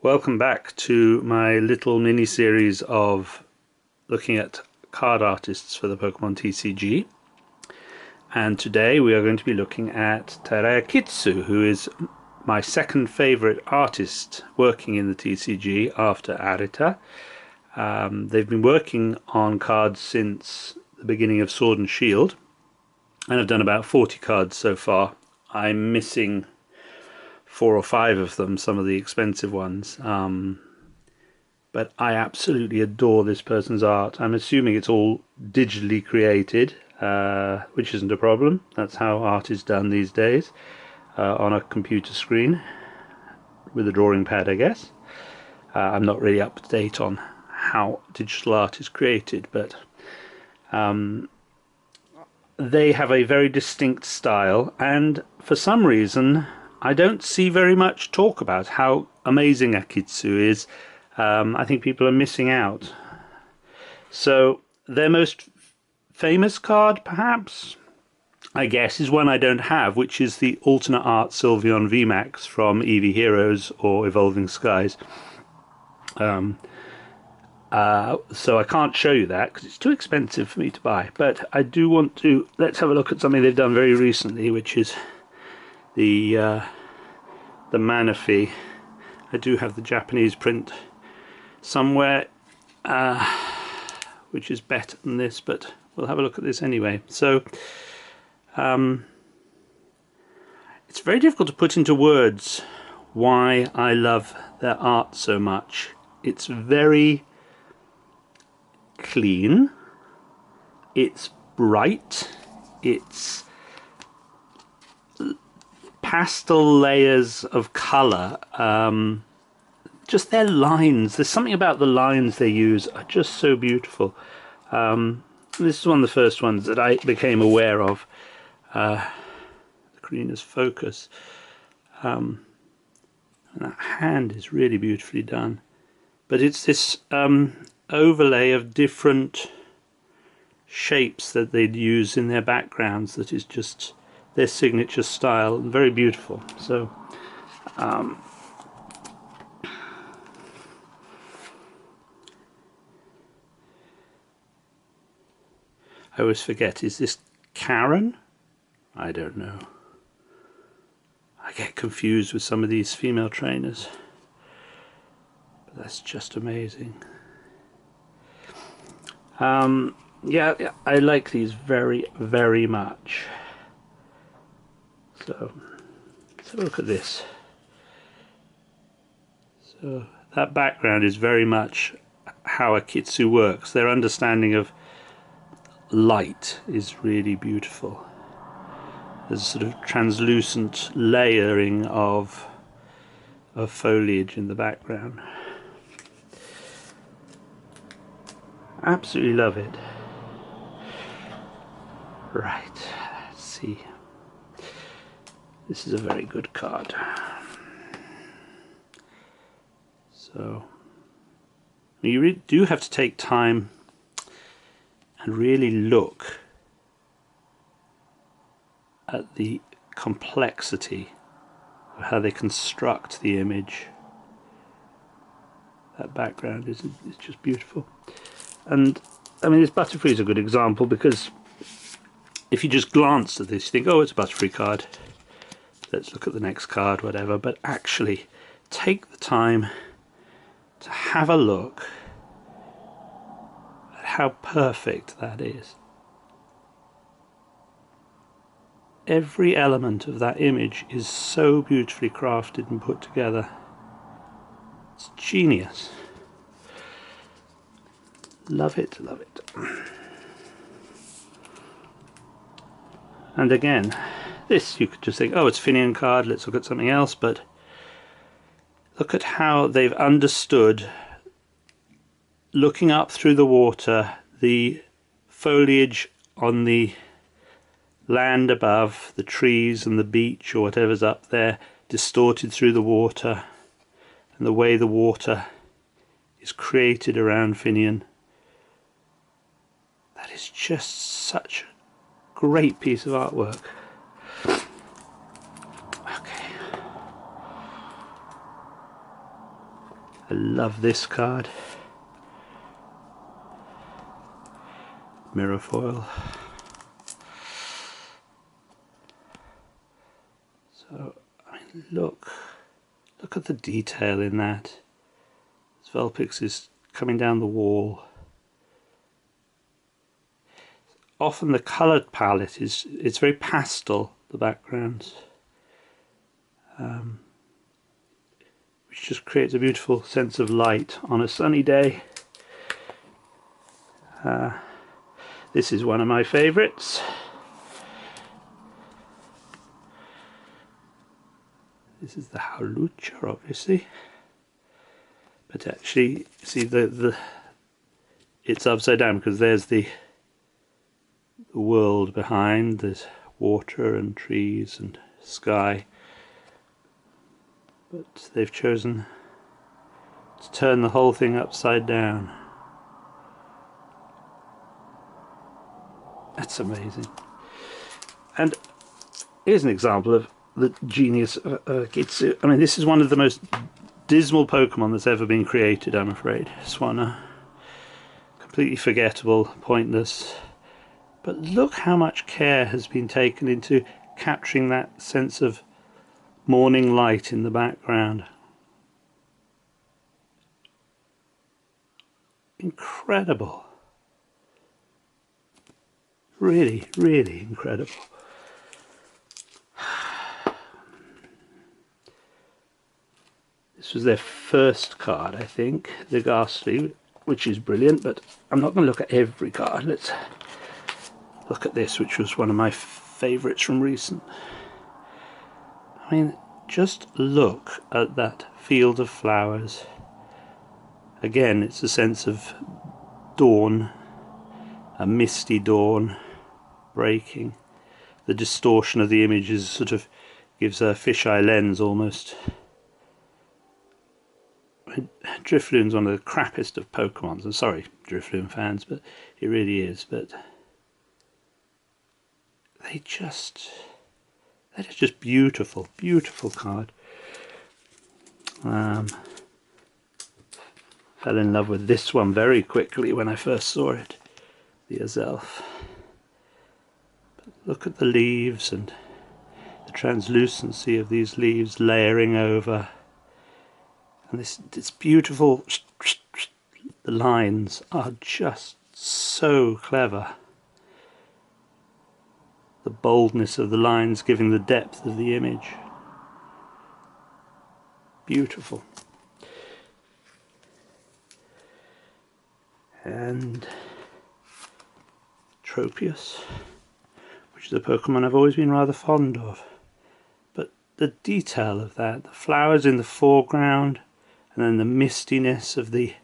Welcome back to my little mini-series of looking at card artists for the Pokemon TCG. And today we are going to be looking at TAIRA Akitsu, who is my second favourite artist working in the TCG after Arita. They've been working on cards since the beginning of Sword and Shield, and have done about 40 cards so far. I'm missing 4 or 5 of them, some of the expensive ones. But I absolutely adore this person's art. I'm assuming it's all digitally created, which isn't a problem. That's how art is done these days, on a computer screen with a drawing pad, I guess. I'm not really up to date on how digital art is created, but they have a very distinct style, and for some reason I don't see very much talk about how amazing Akitsu is. I think people are missing out. So their most famous card, perhaps, I guess, is one I don't have, which is the alternate art Sylveon VMAX from Eevee Heroes or Evolving Skies. So I can't show you that because it's too expensive for me to buy. But I do want to, let's have a look at something they've done very recently, which is the Manaphy. I do have the Japanese print somewhere, which is better than this, but we'll have a look at this anyway. So it's very difficult to put into words why I love their art so much. It's very clean, it's bright, it's pastel layers of colour, just their lines. There's something about the lines they use are just so beautiful. This is one of the first ones that I became aware of. The green is focus. And that hand is really beautifully done. But it's this overlay of different shapes that they'd use in their backgrounds that is just their signature style, very beautiful. So I always forget, is this Karen? I don't know. I get confused with some of these female trainers, but that's just amazing. Yeah, I like these very, very much. So let's have a look at this. So that background is very much how Akitsu works. Their understanding of light is really beautiful. There's a sort of translucent layering of foliage in the background. Absolutely love it. Right, let's see. This is a very good card. So you really do have to take time and really look at the complexity of how they construct the image. That background is just beautiful. And I mean, this Butterfree is a good example, because if you just glance at this, you think, oh, it's a Butterfree card. Let's look at the next card, whatever. But actually, take the time to have a look at how perfect that is. Every element of that image is so beautifully crafted and put together. It's genius. Love it, love it. And again, this you could just think, oh, it's a Finian card, let's look at something else, but look at how they've understood, looking up through the water, the foliage on the land above, the trees and the beach or whatever's up there, distorted through the water, and the way the water is created around Finian. That is just such a great piece of artwork. Okay. I love this card. Mirror foil. So, I mean, look at the detail in that. Vulpix is coming down the wall. Often the coloured palette it's very pastel, the backgrounds, which just creates a beautiful sense of light on a sunny day. This is one of my favourites. This is the Howlucha, obviously, but actually, see it's upside down because there's the world behind. There's water and trees and sky, but they've chosen to turn the whole thing upside down. That's amazing. And here's an example of the genius of Akitsu. I mean, this is one of the most dismal Pokemon that's ever been created, I'm afraid. It's one completely forgettable, pointless. But look how much care has been taken into capturing that sense of morning light in the background. Incredible. Really, really incredible. This was their first card, I think, the Ghastly, which is brilliant, but I'm not going to look at every card. Let's look at this, which was one of my favourites from recent. I mean, just look at that field of flowers. Again, it's a sense of dawn, a misty dawn breaking. The distortion of the images sort of gives a fisheye lens almost. Drifloon's one of the crappiest of Pokemons. I'm sorry, Drifloon fans, but it really is. But they're just beautiful, beautiful card. Fell in love with this one very quickly when I first saw it, the Azelf. But look at the leaves and the translucency of these leaves layering over. And this beautiful, the lines are just so clever. The boldness of the lines giving the depth of the image. Beautiful. And Tropius, which is a Pokemon I've always been rather fond of. But the detail of that, the flowers in the foreground, and then the mistiness of the,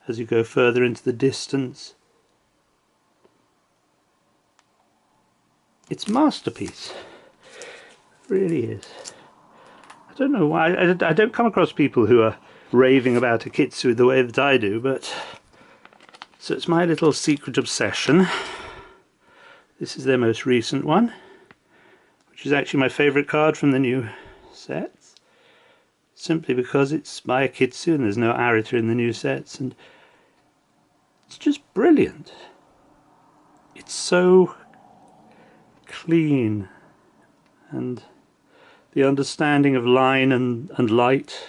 as you go further into the distance. It's a masterpiece. It really is. I don't know why, I don't come across people who are raving about Akitsu the way that I do, but so it's my little secret obsession. This is their most recent one, which is actually my favourite card from the new sets, simply because it's by Akitsu and there's no Arita in the new sets, and it's just brilliant. It's so clean, and the understanding of line and light.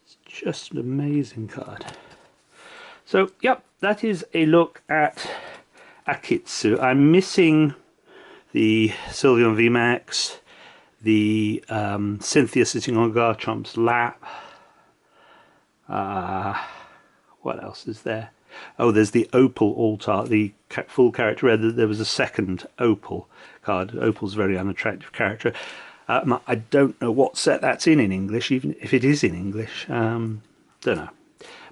It's just an amazing card. So, yep, that is a look at Akitsu. I'm missing the Sylveon VMAX, the Cynthia sitting on Garchomp's lap. What else is there? Oh, there's the Opal Altar, the full character rare. There was a second Opal card. Opal's a very unattractive character. I don't know what set that's in English, even if it is in English. Don't know.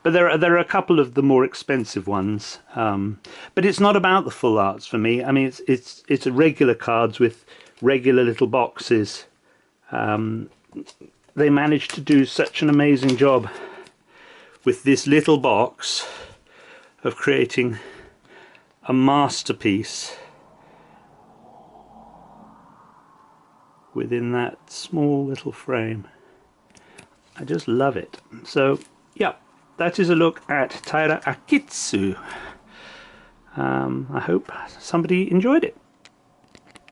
But there are a couple of the more expensive ones. But it's not about the full arts for me. I mean, it's regular cards with regular little boxes. They managed to do such an amazing job with this little box of creating a masterpiece within that small little frame. I just love it. So yeah, that is a look at TAIRA Akitsu. I hope somebody enjoyed it.